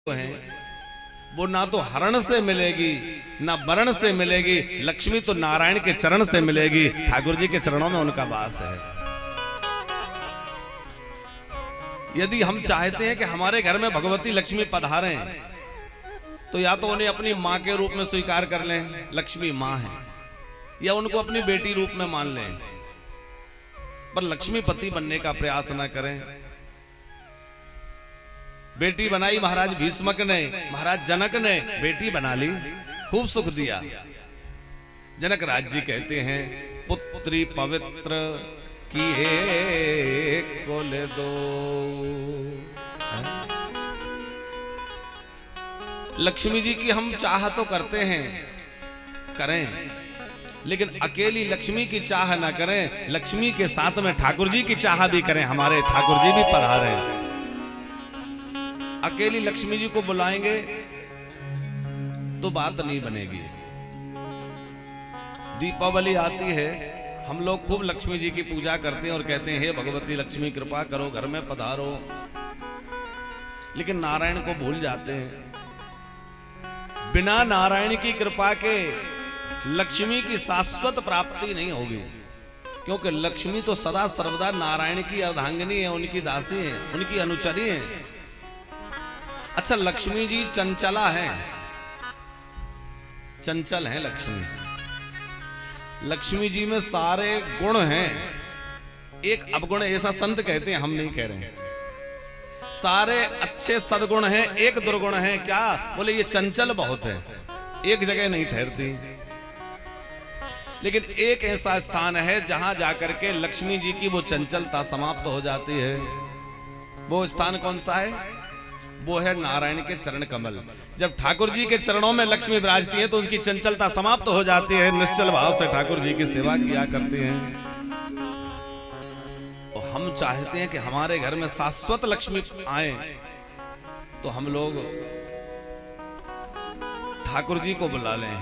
हैं वो ना तो हरण से मिलेगी ना वरण से मिलेगी। लक्ष्मी तो नारायण के चरण से मिलेगी। ठाकुर जी के चरणों में उनका वास है। यदि हम चाहते हैं कि हमारे घर में भगवती लक्ष्मी पधारें तो या तो उन्हें अपनी मां के रूप में स्वीकार कर लें, लक्ष्मी मां है, या उनको अपनी बेटी रूप में मान लें, पर लक्ष्मीपति बनने का प्रयास न करें। बेटी बनाई महाराज भीष्मक ने, महाराज जनक ने बेटी बना ली, खूब सुख दिया। जनक राज जी कहते हैं पुत्री पवित्र किए कुल दो। लक्ष्मी जी की हम चाह तो करते हैं, करें, लेकिन अकेली लक्ष्मी की चाह ना करें, लक्ष्मी के साथ में ठाकुर जी की चाह भी करें। हमारे ठाकुर जी भी पधारे। अकेली लक्ष्मी जी को बुलाएंगे तो बात नहीं बनेगी। दीपावली आती है, हम लोग खूब लक्ष्मी जी की पूजा करते हैं और कहते हैं हे भगवती लक्ष्मी कृपा करो, घर में पधारो, लेकिन नारायण को भूल जाते हैं। बिना नारायण की कृपा के लक्ष्मी की शाश्वत प्राप्ति नहीं होगी, क्योंकि लक्ष्मी तो सदा सर्वदा नारायण की अर्धांगिनी है, उनकी दासी है, उनकी अनुचरी है। अच्छा, लक्ष्मी जी चंचला है, चंचल है लक्ष्मी। लक्ष्मी जी में सारे गुण हैं, एक अवगुण ऐसा संत कहते हैं, हम नहीं कह रहे हैं। सारे अच्छे सदगुण हैं, एक दुर्गुण है। क्या बोले? ये चंचल बहुत है, एक जगह नहीं ठहरती। लेकिन एक ऐसा स्थान है जहां जाकर के लक्ष्मी जी की वो चंचलता समाप्त हो जाती है। वो स्थान कौन सा है? वो है नारायण के चरण कमल। जब ठाकुर जी के चरणों में लक्ष्मी विराजती है तो उसकी चंचलता समाप्त हो जाती है। निश्चल भाव से ठाकुर जी की सेवा किया करते हैं। तो हम चाहते हैं कि हमारे घर में शाश्वत लक्ष्मी आए, तो हम लोग ठाकुर जी को बुला लें,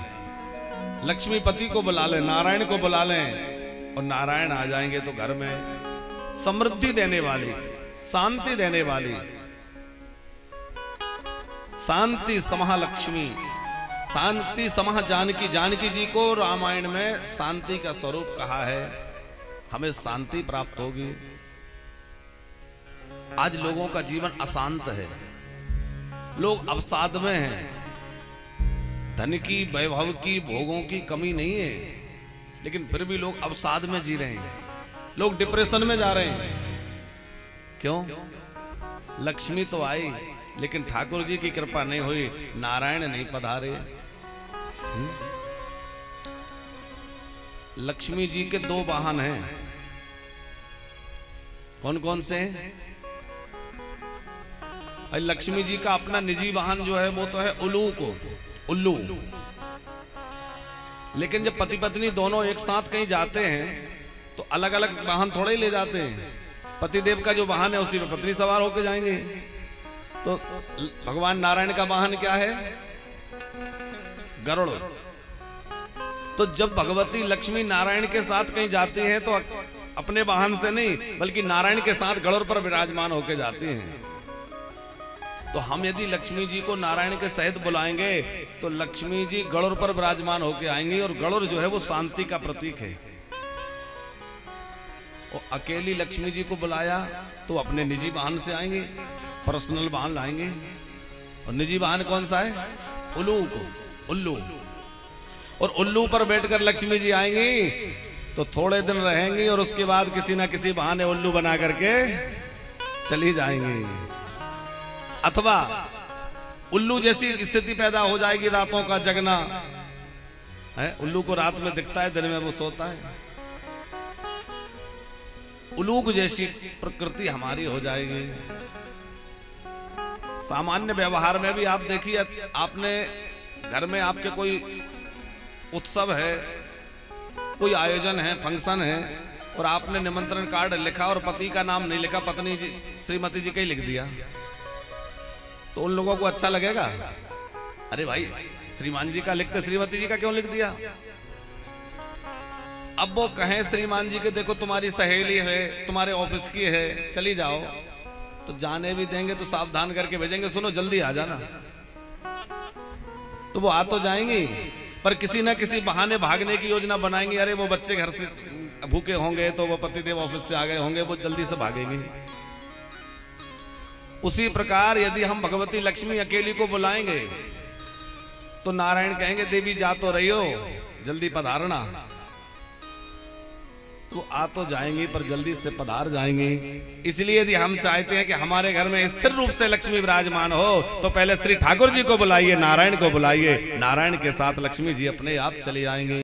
लक्ष्मीपति को बुला लें, नारायण को बुला लें, और नारायण आ जाएंगे तो घर में समृद्धि देने वाली, शांति देने वाली, शांति समह लक्ष्मी, शांति समह जानकी। जानकी जी को रामायण में शांति का स्वरूप कहा है। हमें शांति प्राप्त होगी। आज लोगों का जीवन अशांत है, लोग अवसाद में हैं। धन की, वैभव की, भोगों की कमी नहीं है, लेकिन फिर भी लोग अवसाद में जी रहे हैं, लोग डिप्रेशन में जा रहे हैं। क्यों? लक्ष्मी तो आई, लेकिन ठाकुर जी की कृपा नहीं हुई, नारायण नहीं पधारे। लक्ष्मी जी के दो वाहन हैं। कौन कौन से हैं? लक्ष्मी जी का अपना निजी वाहन जो है वो तो है उल्लू। लेकिन जब पति पत्नी दोनों एक साथ कहीं जाते हैं तो अलग अलग वाहन थोड़े ही ले जाते हैं। पतिदेव का जो वाहन है उसी में पत्नी सवार होकर जाएंगे। तो भगवान नारायण का वाहन क्या है? गरुड़। तो जब भगवती लक्ष्मी नारायण के साथ कहीं जाती हैं तो अपने वाहन से नहीं, बल्कि नारायण के साथ गरुड़ पर विराजमान होकर जाती हैं। तो हम यदि लक्ष्मी जी को नारायण के सहित बुलाएंगे तो लक्ष्मी जी गरुड़ पर विराजमान होकर आएंगी, और गरुड़ जो है वो शांति का प्रतीक है। और अकेली लक्ष्मी जी को बुलाया तो अपने निजी वाहन से आएंगे, पर्सनल वाहन लाएंगे। और निजी वाहन कौन सा है? उल्लू। और उल्लू पर बैठकर लक्ष्मी जी आएंगी तो थोड़े दिन रहेंगी और उसके बाद किसी ना किसी बहाने उल्लू बना करके चली जाएंगी। अथवा उल्लू जैसी स्थिति पैदा हो जाएगी, रातों का जगना है। उल्लू को रात में दिखता है, दिन में वो सोता है। उल्लू जैसी प्रकृति हमारी हो जाएगी। सामान्य व्यवहार में भी आप देखिए, आपने घर में आपके कोई उत्सव है, कोई आयोजन है, फंक्शन है, और आपने निमंत्रण कार्ड लिखा और पति का नाम नहीं लिखा, पत्नी जी श्रीमती जी का ही लिख दिया, तो उन लोगों को अच्छा लगेगा? अरे भाई, श्रीमान जी का लिखते श्रीमती जी का क्यों लिख दिया? अब वो कहें श्रीमान जी के देखो तुम्हारी सहेली है, तुम्हारे ऑफिस की है, चली जाओ, तो जाने भी देंगे तो सावधान करके भेजेंगे, सुनो जल्दी आ जाना। तो वो आ तो जाएंगे, पर किसी ना किसी बहाने भागने की योजना बनाएंगे। अरे वो बच्चे घर से भूखे होंगे तो वो पतिदेव ऑफिस से आ गए होंगे, वो जल्दी से भागेंगे। उसी प्रकार यदि हम भगवती लक्ष्मी अकेली को बुलाएंगे तो नारायण कहेंगे देवी जा तो रही हो, जल्दी पधारना। तो आ तो जाएंगी पर जल्दी से पधार जाएंगी। इसलिए यदि हम चाहते हैं कि हमारे घर में स्थिर रूप से लक्ष्मी विराजमान हो तो पहले श्री ठाकुर जी को बुलाइए, नारायण को बुलाइए, नारायण के साथ लक्ष्मी जी अपने आप चले आएंगे।